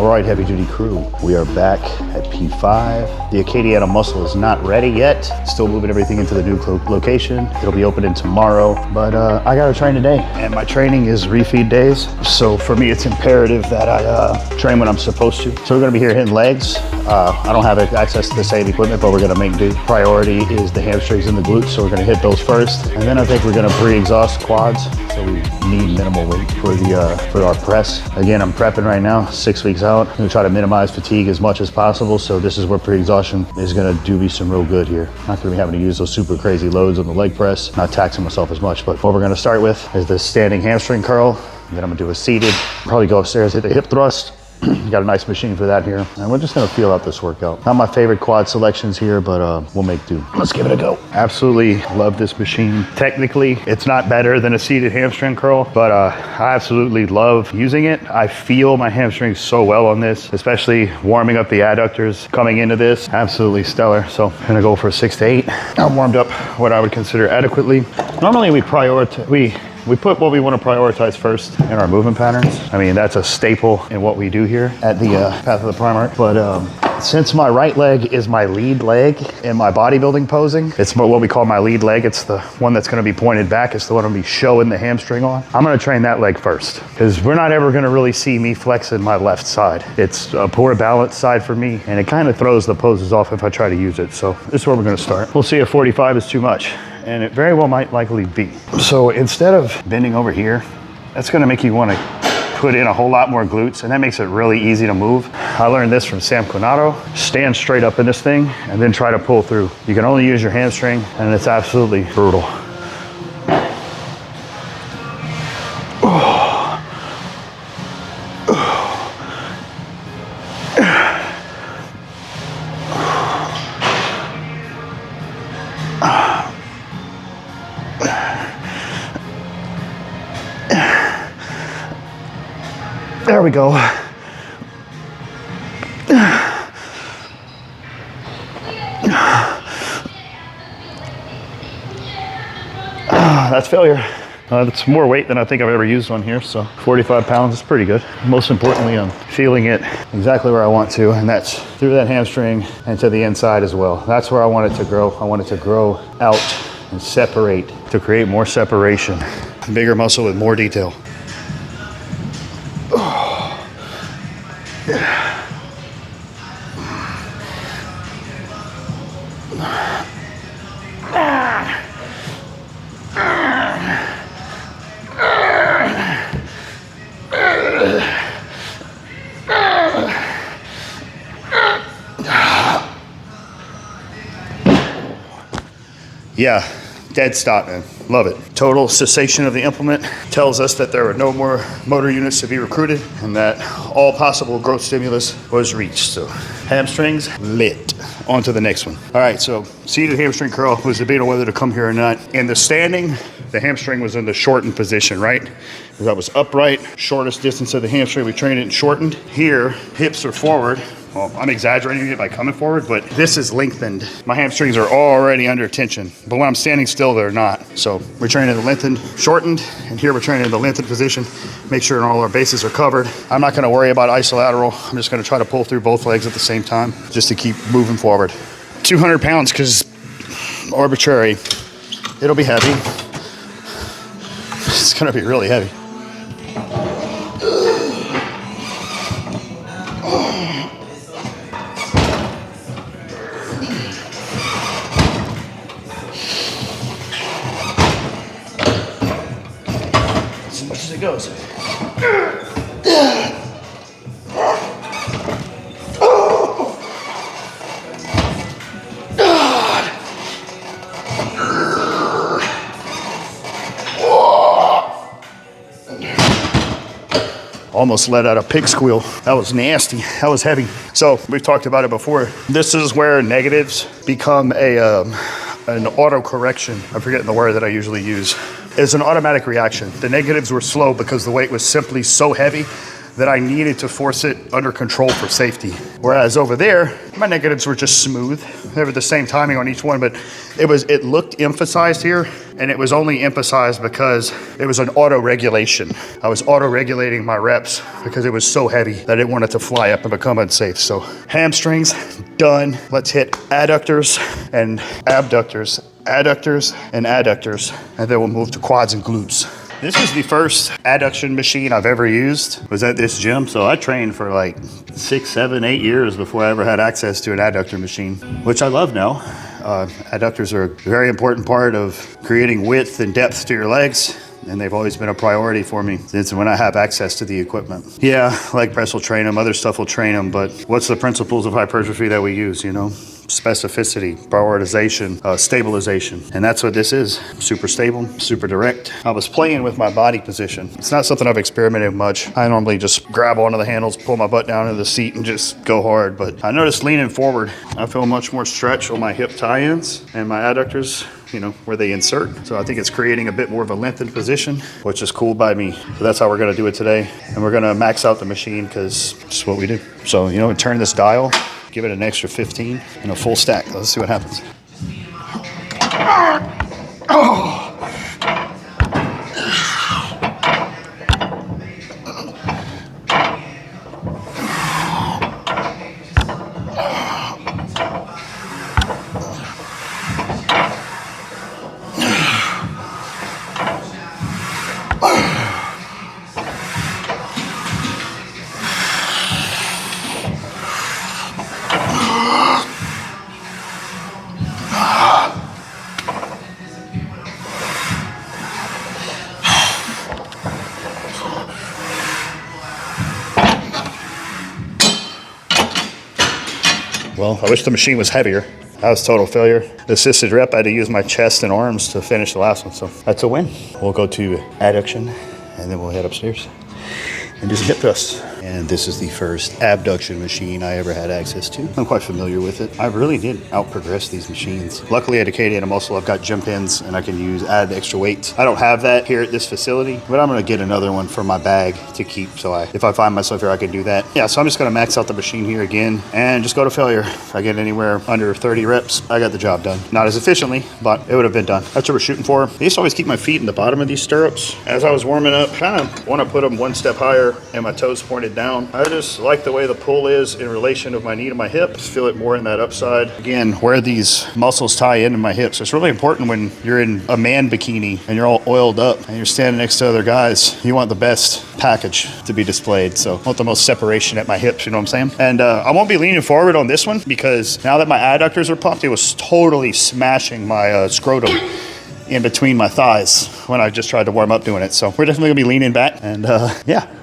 Alright, heavy duty crew, we are back at P5. The Acadiana Muscle is not ready yet. Still moving everything into the new location. It'll be opening tomorrow, but I gotta train today. And my training is refeed days. So for me, it's imperative that I train when I'm supposed to. So we're gonna be here hitting legs. I don't have access to the same equipment, but we're gonna make do. Priority is the hamstrings and the glutes, so we're gonna hit those first. And then I think we're gonna pre-exhaust quads. So we need minimal weight for our press. Again, I'm prepping right now, 6 weeks out. I'm gonna try to minimize fatigue as much as possible. So this is where pre-exhaustion is gonna do me some real good here. Not gonna be having to use those super crazy loads on the leg press, not taxing myself as much. But what we're gonna start with is the standing hamstring curl. And then I'm gonna do a seated, probably go upstairs, hit the hip thrust. Got a nice machine for that here. And we're just gonna feel out this workout. Not my favorite quad selections here, but we'll make do. Let's give it a go. Absolutely love this machine. Technically, it's not better than a seated hamstring curl, but I absolutely love using it. I feel my hamstrings so well on this, especially warming up the adductors coming into this. Absolutely stellar. So I'm gonna go for 6 to 8. I'm warmed up what I would consider adequately. Normally we put what we want to prioritize first in our movement patterns. I mean, that's a staple in what we do here at the Path of the Primarch. But since my right leg is my lead leg in my bodybuilding posing, it's what we call my lead leg. It's the one that's going to be pointed back. It's the one I'm going to be showing the hamstring on. I'm going to train that leg first because we're not ever going to really see me flexing my left side. It's a poor balance side for me, and it kind of throws the poses off if I try to use it. So this is where we're going to start. We'll see if 45 is too much. And it very well might likely be. So instead of bending over here, that's gonna make you wanna put in a whole lot more glutes, and that makes it really easy to move. I learned this from Sam Conato. Stand straight up in this thing and then try to pull through. You can only use your hamstring, and it's absolutely brutal. There we go. That's failure. That's more weight than I think I've ever used on here, so 45 pounds is pretty good. Most importantly, I'm feeling it exactly where I want to, and that's through that hamstring and to the inside as well. That's where I want it to grow. I want it to grow out and separate to create more separation. Bigger muscle with more detail. Yeah, dead stop, man. Love it. Total cessation of the implement tells us that there are no more motor units to be recruited and that all possible growth stimulus was reached. So hamstrings lit. On to the next one. All right, so seated hamstring curl was debating whether to come here or not. In the standing, the hamstring was in the shortened position, right? Because I was upright, shortest distance of the hamstring, we trained it and shortened. Here, hips are forward. Well, I'm exaggerating it by coming forward, but this is lengthened. My hamstrings are already under tension, but when I'm standing still, they're not. So we're training the lengthened, shortened, and here we're training the lengthened position. Make sure all our bases are covered. I'm not gonna worry about isolateral. I'm just gonna try to pull through both legs at the same time, just to keep moving forward. 200 pounds, because arbitrary. It'll be heavy. It's gonna be really heavy. As much as it goes. Almost let out a pig squeal. That was nasty. That was heavy. So we've talked about it before. This is where negatives become an auto correction. I'm forgetting the word that I usually use. It's an automatic reaction. The negatives were slow because the weight was simply so heavy that I needed to force it under control for safety. Whereas over there, my negatives were just smooth. They were the same timing on each one, but it looked emphasized here, and it was only emphasized because it was an auto regulation. I was auto regulating my reps because it was so heavy that I didn't want it to fly up and become unsafe. So hamstrings, done. Let's hit adductors and abductors, adductors and adductors, and then we'll move to quads and glutes. This is the first adduction machine I've ever used. It was at this gym, so I trained for like 6, 7, 8 years before I ever had access to an adductor machine, which I love now. Adductors are a very important part of creating width and depth to your legs, and they've always been a priority for me since when I have access to the equipment. Yeah, leg press will train them, other stuff will train them, but what's the principles of hypertrophy that we use, you know? Specificity, prioritization, stabilization. And that's what this is. Super stable, super direct. I was playing with my body position. It's not something I've experimented much. I normally just grab onto the handles, pull my butt down into the seat and just go hard. But I noticed leaning forward, I feel much more stretch on my hip tie-ins and my adductors, you know, where they insert. So I think it's creating a bit more of a lengthened position, which is cool by me. So that's how we're gonna do it today. And we're gonna max out the machine because it's what we do. So, you know, turn this dial, give it an extra 15 and a full stack. Let's see what happens. Oh. Well, I wish the machine was heavier. That was total failure. The assisted rep, I had to use my chest and arms to finish the last one, so that's a win. We'll go to adduction, and then we'll head upstairs and do some hip thrusts. And this is the first abduction machine I ever had access to. I'm quite familiar with it. I really did out-progress these machines. Luckily at Acadiana Muscle, I've got gym pins and I can add extra weights. I don't have that here at this facility, but I'm gonna get another one for my bag to keep. So if I find myself here, I can do that. Yeah, so I'm just gonna max out the machine here again and just go to failure. If I get anywhere under 30 reps, I got the job done. Not as efficiently, but it would have been done. That's what we're shooting for. I used to always keep my feet in the bottom of these stirrups. As I was warming up, kind of want to put them one step higher and my toes pointed down. I just like the way the pull is in relation of my knee to my hip. Just feel it more in that upside. Again, where these muscles tie into my hips. It's really important when you're in a man bikini and you're all oiled up and you're standing next to other guys. You want the best package to be displayed. So I want the most separation at my hips, you know what I'm saying? And I won't be leaning forward on this one because now that my adductors are pumped, it was totally smashing my scrotum in between my thighs when I just tried to warm up doing it. So we're definitely gonna be leaning back and yeah.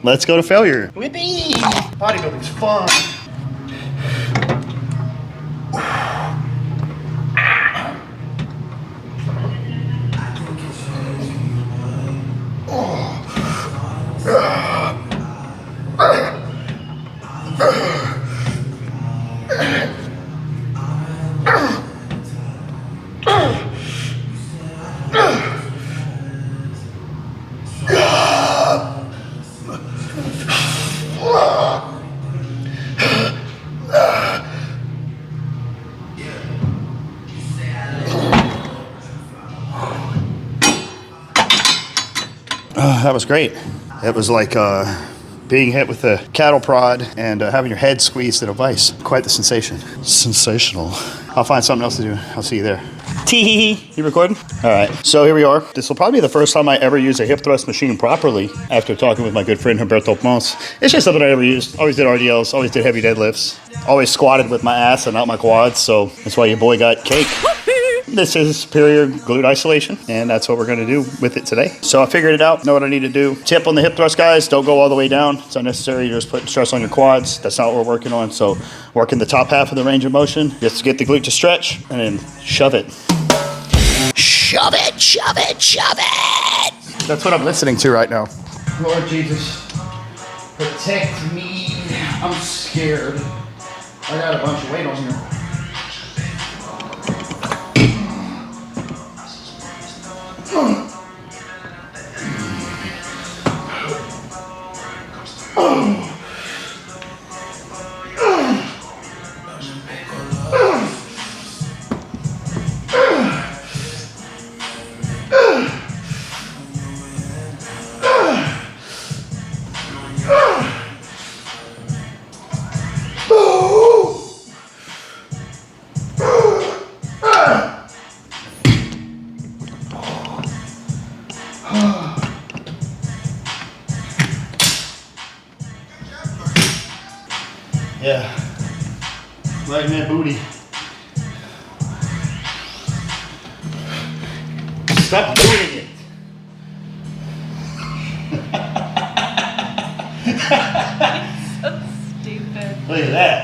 Let's go to failure. Whippy! Bodybuilding's fun. That was great. It was like being hit with a cattle prod and having your head squeezed in a vice. Quite the sensation. Sensational. I'll find something else to do. I'll see you there. Tee. You recording? All right. So here we are. This will probably be the first time I ever use a hip thrust machine properly after talking with my good friend Humberto Ponce. It's just something I never used. Always did RDLs. Always did heavy deadlifts. Always squatted with my ass and not my quads. So that's why your boy got cake. This is superior glute isolation, and that's what we're gonna do with it today. So I figured it out, know what I need to do. Tip on the hip thrust, guys, don't go all the way down. It's unnecessary, you're just putting stress on your quads. That's not what we're working on. So working the top half of the range of motion, just to get the glute to stretch, and then shove it. Shove it, shove it, shove it. That's what I'm listening to right now. Lord Jesus, protect me. I'm scared. I got a bunch of weight on here. Yeah. Right in that booty. Stop doing it. So stupid. Look at that.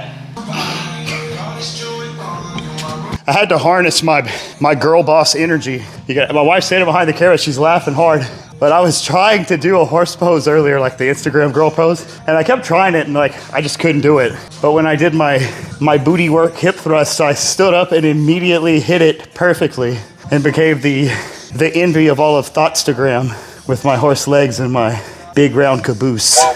I had to harness my girl boss energy. My wife's standing behind the camera, she's laughing hard. But I was trying to do a horse pose earlier, like the Instagram girl pose, and I kept trying it and like I just couldn't do it. But when I did my booty work hip thrust, I stood up and immediately hit it perfectly and became the envy of all of Thoughtstagram with my horse legs and my big round caboose. All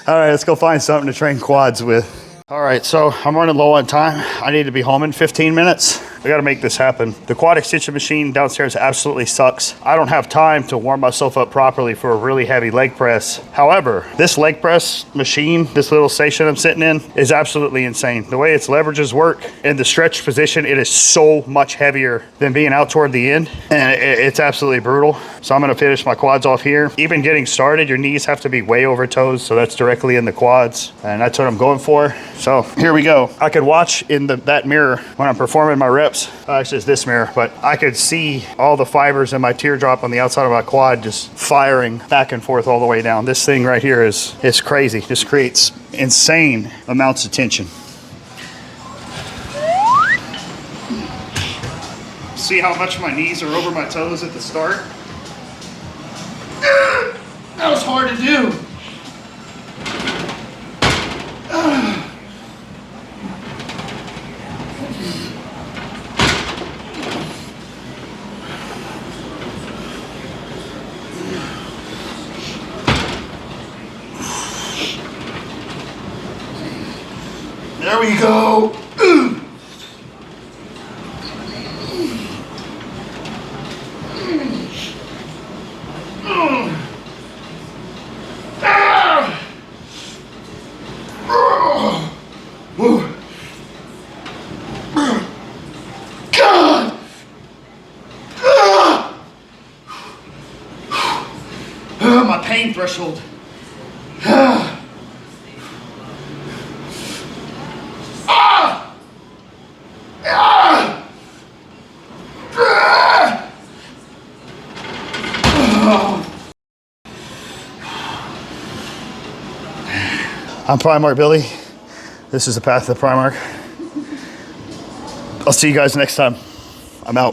right, let's go find something to train quads with. All right, so I'm running low on time. I need to be home in 15 minutes. I gotta make this happen. The quad extension machine downstairs absolutely sucks. I don't have time to warm myself up properly for a really heavy leg press. However, this leg press machine, this little station I'm sitting in, is absolutely insane. The way its leverages work in the stretch position, it is so much heavier than being out toward the end, and it's absolutely brutal. So I'm gonna finish my quads off here. Even getting started, your knees have to be way over toes, so that's directly in the quads, and that's what I'm going for. So here we go. I could watch in that mirror when I'm performing my reps. Actually, it's this mirror, but I could see all the fibers in my teardrop on the outside of my quad just firing back and forth all the way down. This thing right here is crazy. Just creates insane amounts of tension. See how much my knees are over my toes at the start? That was hard to do. There we go. My pain threshold. I'm Primarch Billy. This is the path to the Primarch. I'll see you guys next time. I'm out.